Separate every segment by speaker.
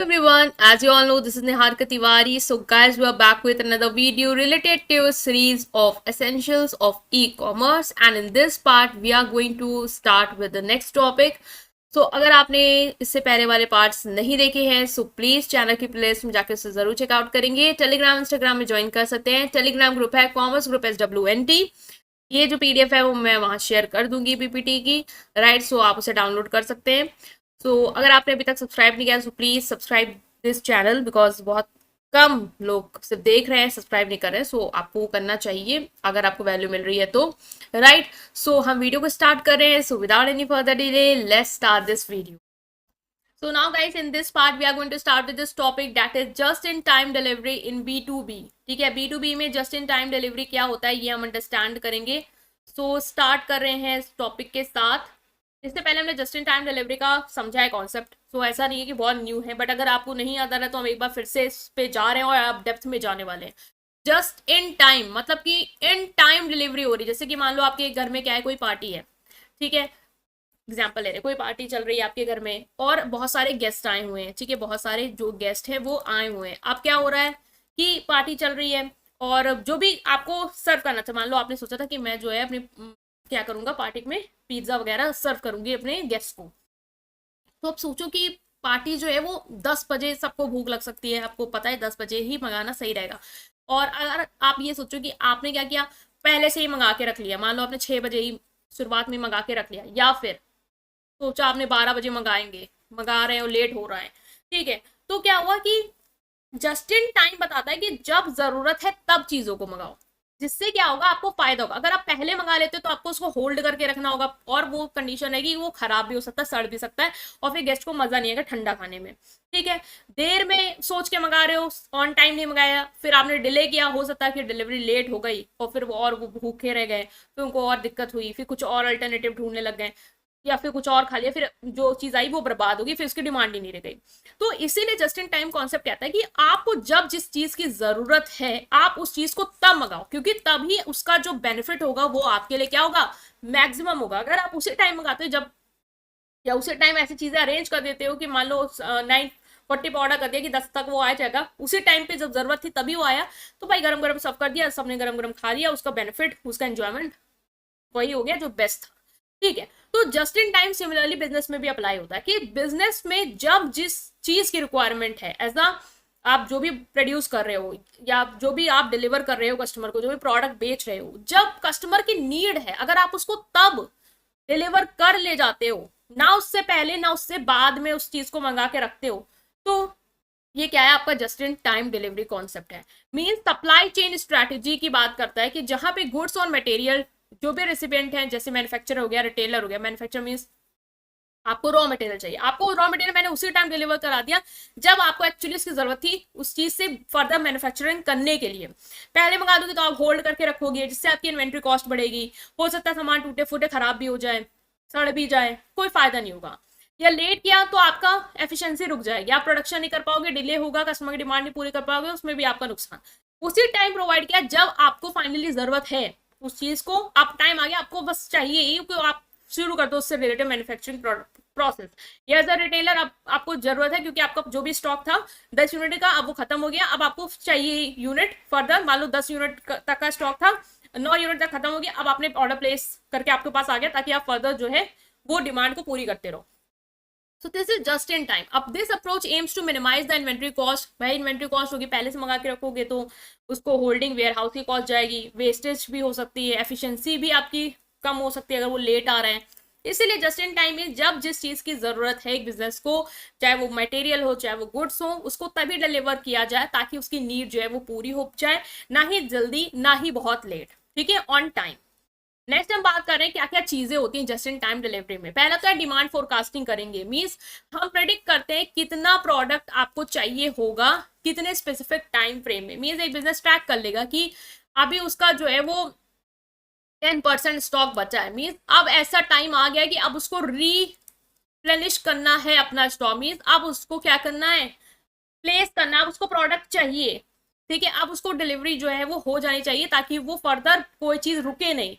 Speaker 1: Everyone, as you all know, this is Niharika Tiwari. So, guys, we are back with another video related to a series of essentials of e-commerce. And in this part, we are going to start with the next topic. So, अगर आपने इससे पहले वाले parts नहीं देखे हैं so please channel की playlist में जाकर उसे जरूर चेकआउट करेंगे। टेलीग्राम इंस्टाग्राम में ज्वाइन कर सकते हैं। टेलीग्राम ग्रुप है कॉमर्स ग्रुप SWNT। ये जो PDF है वो मैं वहाँ शेयर कर दूंगी PPT की, राइट। सो आप उसे डाउनलोड कर सकते हैं। सो अगर आपने अभी तक सब्सक्राइब नहीं किया so please subscribe this channel, because बहुत कम लोग सिर्फ देख रहे हैं, सब्सक्राइब नहीं कर रहे हैं। सो आपको करना चाहिए अगर आपको वैल्यू मिल रही है तो, राइट। सो हम वीडियो को स्टार्ट कर रहे हैं। So without any further delay let's start this video. So now guys, in this part we are going to start with this topic that is just in time delivery in B2B। ठीक है, B2B में just in time delivery क्या होता है ये हम understand करेंगे। So start कर रहे हैं इस टॉपिक के साथ। इससे पहले हमने जस्ट इन टाइम डिलीवरी का समझा है कॉन्सेप्ट। सो ऐसा नहीं है कि बहुत न्यू है, बट अगर आपको नहीं आता है तो हम एक बार फिर से इस पे जा रहे हैं और आप डेप्थ में जाने वाले हैं। जस्ट इन टाइम मतलब कि इन टाइम डिलीवरी हो रही है। जैसे कि मान लो आपके घर में क्या है, कोई पार्टी है, ठीक है, एग्जाम्पल ले रहे, कोई पार्टी चल रही है आपके घर में और बहुत सारे गेस्ट आए हुए हैं, ठीक है, बहुत सारे जो गेस्ट हैं वो आए हुए हैं। अब क्या हो रहा है कि पार्टी चल रही है और जो भी आपको सर्व करना था, मान लो आपने सोचा था कि मैं जो है अपने क्या करूंगा, पार्टी में पिज्जा वगैरह सर्व करूंगी अपने गेस्ट को। तो अब सोचो कि पार्टी जो है वो 10 बजे, सबको भूख लग सकती है, आपको पता है 10 बजे ही मंगाना सही रहेगा। और अगर आप ये सोचो कि आपने क्या किया, पहले से ही मंगा के रख लिया, मान लो आपने 6 बजे ही शुरुआत में मंगा के रख लिया, या फिर सोचा आपने 12 बजे मंगाएंगे, मंगा रहे हो, लेट हो रहा है, ठीक है, तो क्या हुआ कि जस्ट इन टाइम बताता है कि जब जरूरत है तब चीजों को मंगाओ, जिससे क्या होगा, आपको फायदा होगा। अगर आप पहले मंगा लेते हो तो आपको उसको होल्ड करके रखना होगा और वो कंडीशन है कि वो खराब भी हो सकता है, सड़ भी सकता है और फिर गेस्ट को मजा नहीं आएगा ठंडा खाने में, ठीक है। देर में सोच के मंगा रहे हो, ऑन टाइम नहीं मंगाया, फिर आपने डिले किया, हो सकता है कि डिलीवरी लेट हो गई और फिर वो भूखे रह गए, फिर उनको और दिक्कत हुई, फिर कुछ और अल्टरनेटिव ढूंढने लग गए या फिर कुछ और खा लिया, फिर जो चीज आई वो बर्बाद होगी, फिर उसकी डिमांड ही नहीं रह गई। तो इसीलिए जस्ट इन टाइम कॉन्सेप्ट कहता है कि आपको जब जिस चीज की जरूरत है आप उस चीज को तब मंगाओ, क्योंकि तभी उसका जो बेनिफिट होगा वो आपके लिए क्या होगा, मैक्सिमम होगा। अगर आप उसी टाइम मंगाते हो जब, या उसी टाइम ऐसी चीजें अरेंज कर देते हो कि मान लो 9:40 पर ऑर्डर कर दिया कि 10 तक वो आ जाएगा, उसी टाइम पे जब जरूरत थी तभी वो आया, तो भाई गरम गरम सब कर दिया, सबने गरम गरम खा लिया, उसका बेनिफिट, उसका एंजॉयमेंट वही हो गया जो बेस्ट था, ठीक है। तो just in time similarly business में भी अप्लाई होता है कि बिजनेस में जब जिस चीज की रिक्वायरमेंट है, ऐसा आप जो भी प्रोड्यूस कर रहे हो या जो भी आप डिलीवर कर रहे हो कस्टमर को, जो भी प्रोडक्ट बेच रहे हो, जब कस्टमर की नीड है, अगर आप उसको तब डिलीवर कर ले जाते हो, ना उससे पहले ना उससे बाद में उस चीज को मंगा के रखते हो, तो ये क्या है, आपका just in time delivery concept है। मीन सप्लाई चेन स्ट्रैटेजी की बात करता है कि जहां पे गुड्स और मटेरियल जो भी रेसिपिएंट हैं, जैसे मैन्युफैक्चरर हो गया, रिटेलर हो गया, मैन्युफैक्चर मीन्स आपको रॉ मटेरियल चाहिए, आपको रॉ मटेरियल मैंने उसी टाइम डिलीवर करा दिया जब आपको एक्चुअली उसकी जरूरत थी उस चीज से फर्दर मैन्युफैक्चरिंग करने के लिए। पहले मंगा दोगे तो आप होल्ड करके रखोगे, जिससे आपकी इन्वेंट्री कॉस्ट बढ़ेगी, हो सकता है सामान टूटे फूटे खराब भी हो जाए, सड़ भी जाए, कोई फायदा नहीं होगा। या लेट किया तो आपका एफिशिएंसी रुक जाएगी, आप प्रोडक्शन नहीं कर पाओगे, डिले होगा, कस्टमर की डिमांड नहीं पूरी कर पाओगे, उसमें भी आपका नुकसान। उसी टाइम प्रोवाइड किया जब आपको फाइनली जरूरत है उस चीज को, आप टाइम आ गया, आपको बस चाहिए ही कि आप शुरू कर दो उससे रिलेटेड मैन्युफैक्चरिंग प्रोसेस। या एज अ रिटेलर आपको जरूरत है क्योंकि आपका जो भी स्टॉक था 10 यूनिट का, अब वो खत्म हो गया, अब आपको चाहिए यूनिट फर्दर, मान लो 10 यूनिट तक का स्टॉक था, 9 यूनिट तक खत्म हो गया, अब आपने ऑर्डर प्लेस करके आपके पास आ गया ताकि आप फर्दर जो है वो डिमांड को पूरी करते रहो। So this is just in time. अब this approach aims to minimize the inventory cost। भाई इन्वेंट्री कॉस्ट होगी, पहले से मंगा के रखोगे तो उसको होल्डिंग वेयर हाउस की कॉस्ट जाएगी, वेस्टेज भी हो सकती है, एफिशिएंसी भी आपकी कम हो सकती है अगर वो लेट आ रहे हैं। इसीलिए जस्ट इन टाइम में जब जिस चीज की जरूरत है एक बिजनेस को, चाहे वो मटेरियल हो चाहे वो गुड्स हो, उसको तभी डिलीवर किया जाए ताकि उसकी नीड जो है वो पूरी हो जाए, ना ही जल्दी ना ही बहुत लेट, ठीक है, ऑन टाइम। नेक्स्ट हम बात कर रहे हैं क्या क्या चीजें होती हैं जस्ट इन टाइम डिलीवरी में। पहला तो है डिमांड फोरकास्टिंग करेंगे, मींस हम प्रेडिक्ट करते हैं कितना प्रोडक्ट आपको चाहिए होगा कितने स्पेसिफिक टाइम फ्रेम में। मींस एक बिजनेस ट्रैक कर लेगा कि अभी उसका जो है वो 10% स्टॉक बचा है, मींस अब ऐसा टाइम आ गया कि अब उसको रिप्लेनिश करना है अपना स्टॉक, मींस अब उसको क्या करना है, प्लेस करना है, अब उसको प्रोडक्ट चाहिए, ठीक है, अब उसको डिलीवरी जो है वो हो जानी चाहिए ताकि वो फर्दर कोई चीज रुके नहीं,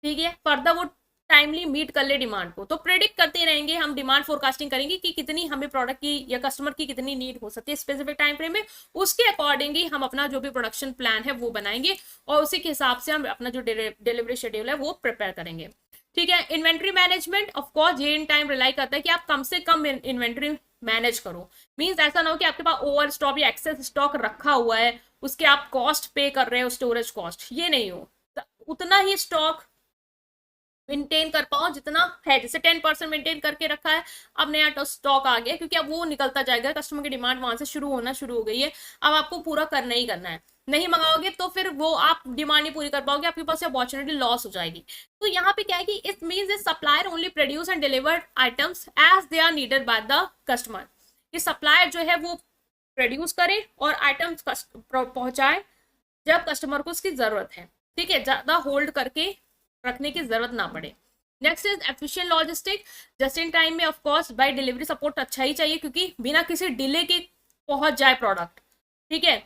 Speaker 1: ठीक है, फर्दर वो टाइमली मीट कर ले डिमांड को। तो प्रेडिक्ट करते रहेंगे हम, डिमांड फोरकास्टिंग करेंगे कि कितनी हमें प्रोडक्ट की या कस्टमर की कितनी नीड हो सकती है स्पेसिफिक टाइम फ्रेम में, उसके अकॉर्डिंगली हम अपना जो भी प्रोडक्शन प्लान है वो बनाएंगे और उसी के हिसाब से हम अपना जो डिलीवरी शेड्यूल है वो प्रिपेयर करेंगे। ठीक है। इन्वेंट्री मैनेजमेंट ऑफ कोर्स ये इन टाइम रिलाई करता है कि आप कम से कम इन्वेंट्री मैनेज करो। मींस ऐसा ना हो कि आपके पास ओवर स्टॉक या एक्सेस स्टॉक रखा हुआ है, उसके आप कॉस्ट पे कर रहे हो, स्टोरेज कॉस्ट, ये नहीं हो। उतना ही स्टॉक मेंटेन कर पाओ जितना है। जैसे 10% मेंटेन करके रखा है, अब नया स्टॉक आ गया, क्योंकि अब वो निकलता जाएगा, कस्टमर की डिमांड वहां से शुरू हो गई है, अब आपको पूरा करना ही करना है। नहीं मंगाओगे तो फिर वो आप डिमांड नहीं पूरी कर पाओगे, आपके पास अपॉर्चुनिटी लॉस हो जाएगी। तो यहाँ पे क्या है कि it means supplier only produce and delivered items as they are needed by the customer. ये सप्लायर जो है वो प्रोड्यूस करे और आइटम्स पहुंचाए जब कस्टमर को उसकी जरूरत है। ठीक है, ज्यादा होल्ड करके रखने की जरूरत ना पड़े। Next is efficient logistic. Just in time में of course by delivery support अच्छा ही चाहिए, क्योंकि बिना किसी डिले के पहुंच जाए प्रोडक्ट। ठीक है।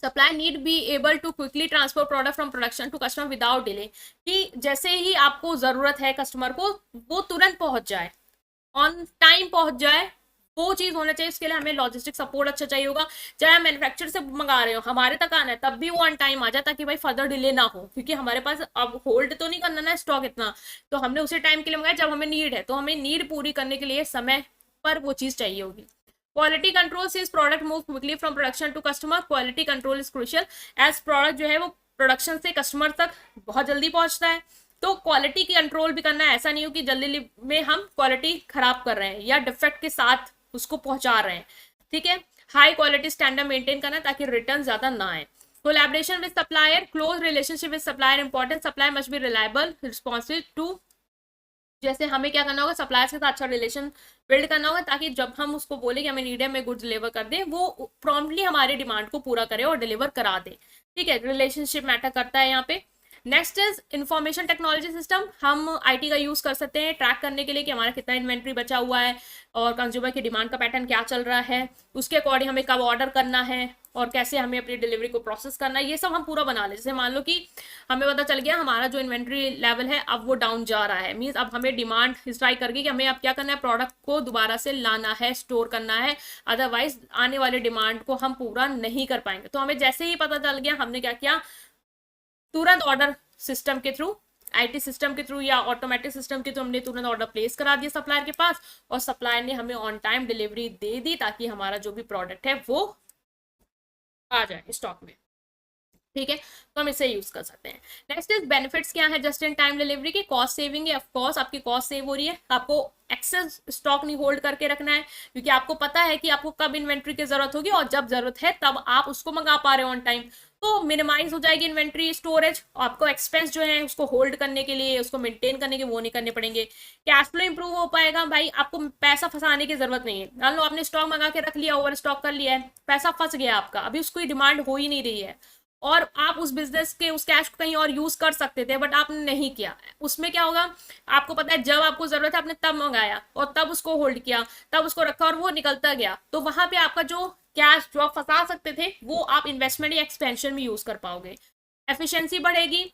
Speaker 1: Supply need be able to quickly transfer product from production to customer without delay, कि जैसे ही आपको जरूरत है कस्टमर को, वो तुरंत पहुंच जाए, ऑन टाइम पहुंच जाए, वो चीज होना चाहिए। इसके लिए हमें लॉजिस्टिक सपोर्ट अच्छा चाहिए होगा। चाहे हम मैन्युफैक्चर से मंगा रहे हो, हमारे तक आना है, तब भी वो ऑन टाइम आ जाए, ताकि भाई फर्दर डिले ना हो, क्योंकि हमारे पास अब होल्ड तो नहीं करना ना स्टॉक इतना, तो हमने उसी टाइम के लिए मंगाया जब हमें नीड है, तो हमें नीड पूरी करने के लिए समय पर वो चीज चाहिए होगी। क्वालिटी कंट्रोल से product move quickly from production to customer. Quality control is crucial, as product जो है वो प्रोडक्शन से कस्टमर तक बहुत जल्दी पहुंचता है, तो क्वालिटी की कंट्रोल भी करना है। ऐसा नहीं हो कि जल्दी में हम क्वालिटी खराब कर रहे हैं या डिफेक्ट के साथ उसको पहुंचा रहे हैं। ठीक है। हाई क्वालिटी स्टैंडर्ड मेंटेन करना ताकि रिटर्न ज्यादा ना आए। Collaboration with supplier, close relationship with supplier important. Supplier must be reliable, responsive to, जैसे हमें क्या करना होगा, सप्लायर्स के साथ अच्छा रिलेशन बिल्ड करना होगा, ताकि जब हम उसको बोले कि हमें नीड है, हमें गुड्स डिलीवर कर दे, वो प्रॉम्प्टली हमारे डिमांड को पूरा करे और डिलीवर करा दे। ठीक है, रिलेशनशिप मैटर करता है यहाँ पे। Next is information technology system. हम आईटी का यूज कर सकते हैं ट्रैक करने के लिए कि हमारा कितना इन्वेंट्री बचा हुआ है और कंज्यूमर की डिमांड का पैटर्न क्या चल रहा है, उसके अकॉर्डिंग हमें कब ऑर्डर करना है और कैसे हमें अपनी डिलीवरी को प्रोसेस करना है, ये सब हम पूरा बना लें। जैसे मान लो कि हमें पता चल गया हमारा जो इन्वेंट्री लेवल है अब वो डाउन जा रहा है, मीन्स अब हमें डिमांड स्ट्राइक करके कि हमें अब क्या करना है, प्रोडक्ट को दोबारा से लाना है, स्टोर करना है, अदरवाइज आने वाले डिमांड को हम पूरा नहीं कर पाएंगे। तो हमें जैसे ही पता चल गया, हमने क्या किया, तुरंत ऑर्डर सिस्टम के थ्रू, आईटी सिस्टम के थ्रू या ऑटोमेटिक सिस्टम के थ्रू हमने तुरंत ऑर्डर प्लेस करा दिया सप्लायर के पास, और सप्लायर ने हमें ऑन टाइम डिलीवरी दे दी, ताकि हमारा जो भी प्रोडक्ट है वो आ जाए स्टॉक में। ठीक है, तो हम इसे यूज कर सकते हैं। नेक्स्ट इज बेनिफिट्स क्या है जस्ट इन टाइम डिलीवरी की। कॉस्ट सेविंग है, ऑफकोर्स आपकी कॉस्ट सेव हो रही है, आपको एक्सेस स्टॉक नहीं होल्ड करके रखना है, क्योंकि आपको पता है कि आपको कब इन्वेंट्री की जरूरत होगी, और जब जरूरत है तब आप उसको मंगा पा रहे हो ऑन टाइम, तो मिनिमाइज हो जाएगी इन्वेंट्री स्टोरेज। आपको एक्सपेंस जो है उसको होल्ड करने के लिए, उसको मेंटेन करने के वो नहीं करने पड़ेंगे। कैश फ्लो इंप्रूव हो पाएगा, भाई आपको पैसा फंसाने की जरूरत नहीं है। मान लो आपने स्टॉक मंगा के रख लिया, ओवर स्टॉक कर लिया है, पैसा फंस गया आपका, अभी उसकी डिमांड हो ही नहीं रही है, और आप उस बिजनेस के उस कैश को कहीं और यूज कर सकते थे, बट आपने नहीं किया। उसमें क्या होगा, आपको पता है जब आपको जरूरत है आपने तब मंगाया और तब उसको होल्ड किया, तब उसको रखा और वो निकलता गया, तो वहां पे आपका जो कैश जो आप फंसा सकते थे वो आप इन्वेस्टमेंट या एक्सपेंशन में यूज कर पाओगे। एफिशिएंसी बढ़ेगी,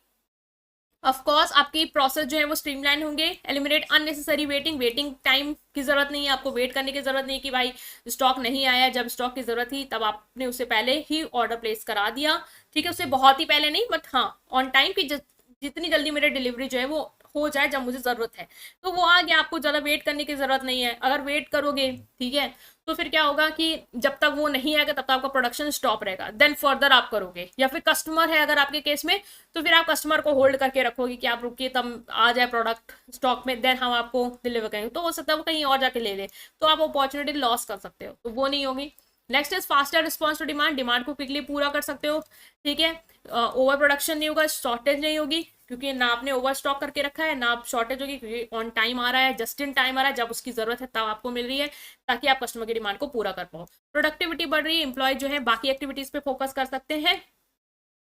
Speaker 1: ऑफ कोर्स आपकी प्रोसेस जो है वो स्ट्रीमलाइन होंगे। Eliminate unnecessary waiting, waiting time की जरूरत नहीं है, आपको वेट करने की जरूरत नहीं है कि भाई स्टॉक नहीं आया, जब स्टॉक की जरूरत थी तब आपने उससे पहले ही ऑर्डर प्लेस करा दिया। ठीक है, उससे बहुत ही पहले नहीं, बट हाँ ऑन टाइम की जितनी जल्दी मेरे डिलीवरी जो है वो हो जाए जब मुझे जरूरत है, तो वो आ गया, आपको ज्यादा वेट करने की जरूरत नहीं है। अगर वेट करोगे, ठीक है, तो फिर क्या होगा कि जब तक वो नहीं आएगा तब तक आपका प्रोडक्शन स्टॉप रहेगा, देन फर्दर आप करोगे। या फिर कस्टमर है अगर आपके केस में, तो फिर आप कस्टमर को होल्ड करके रखोगे कि आप रुकिए तब आ जाए प्रोडक्ट स्टॉक में, देन हम आपको डिलीवर करेंगे। तो हो सकता है वो कहीं और जाके ले ले, तो आप अपॉर्चुनिटी लॉस कर सकते हो, तो वो नहीं होगी। Next is faster response to demand, demand को क्विकली पूरा कर सकते हो। ठीक है, ओवर प्रोडक्शन नहीं होगा, शॉर्टेज नहीं होगी, क्योंकि ना आपने ओवर स्टॉक करके रखा है, ना आप शॉर्टेज होगी, क्योंकि ऑन टाइम आ रहा है, जस्ट इन टाइम आ रहा है, जब उसकी जरूरत है तब आपको मिल रही है, ताकि आप कस्टमर की डिमांड को पूरा कर पाओ। प्रोडक्टिविटी बढ़ रही है, एम्प्लॉय जो है बाकी एक्टिविटीज पे फोकस कर सकते हैं।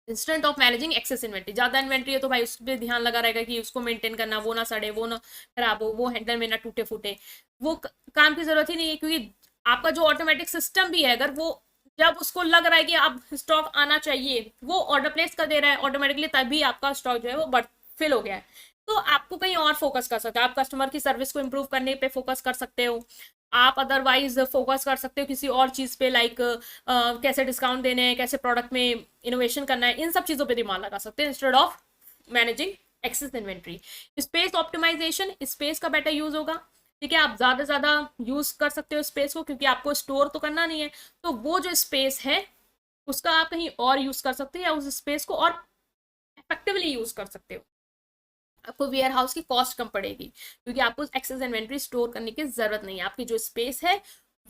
Speaker 1: Instead of managing excess inventory, ज्यादा इन्वेंट्री है तो भाई उस पर ध्यान लगा रहेगा कि उसको मेंटेन करना, वो ना सड़े, वो ना खराब हो, वो हैंडल में ना टूटे फूटे, वो काम की जरूरत ही नहीं है, क्योंकि आपका जो ऑटोमेटिक सिस्टम भी है, अगर वो जब उसको लग रहा है कि अब स्टॉक आना चाहिए, वो ऑर्डर प्लेस कर दे रहा है ऑटोमेटिकली, तभी आपका स्टॉक जो है वो फिल हो गया है। तो आपको कहीं और फोकस कर सकते हो, आप कस्टमर की सर्विस को इम्प्रूव करने पे फोकस कर सकते हो, आप अदरवाइज फोकस कर सकते हो किसी और चीज़ पे, लाइक कैसे डिस्काउंट देने हैं, कैसे प्रोडक्ट में इनोवेशन करना है, इन सब चीज़ों पे दिमाग लगा सकते हैं instead of managing excess inventory. Space optimization, space का बेटर यूज होगा, ठीक है, आप ज़्यादा से ज़्यादा यूज कर सकते हो स्पेस को, क्योंकि आपको स्टोर तो करना नहीं है, तो वो जो स्पेस है उसका आप कहीं और यूज कर सकते हो या उस स्पेस को और इफेक्टिवली यूज कर सकते हो। आपको वेयर हाउस की कॉस्ट कम पड़ेगी, क्योंकि आपको एक्सेस इन्वेंट्री स्टोर करने की जरूरत नहीं है, आपकी जो स्पेस है,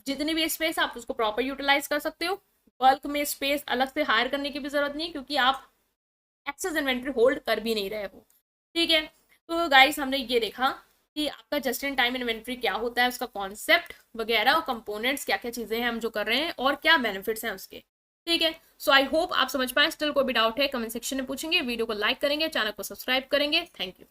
Speaker 1: जितनी भी स्पेस है आप उसको प्रॉपर यूटिलाइज कर सकते हो। बल्क में स्पेस अलग से हायर करने की भी जरूरत नहीं है, क्योंकि आप एक्सेस इन्वेंट्री होल्ड कर भी नहीं रहे हो, ठीक है। तो गाइस हमने ये देखा कि आपका जस्ट इन टाइम इन्वेंट्री क्या होता है, उसका कॉन्सेप्ट वगैरह और कंपोनेंट्स क्या क्या चीजें हैं हम जो कर रहे हैं और क्या बेनिफिट्स हैं उसके, ठीक है। सो आई होप आप समझ पाए। स्टिल कोई भी डाउट है कमेंट सेक्शन में पूछेंगे, वीडियो को लाइक करेंगे, चैनल को सब्सक्राइब करेंगे। Thank you.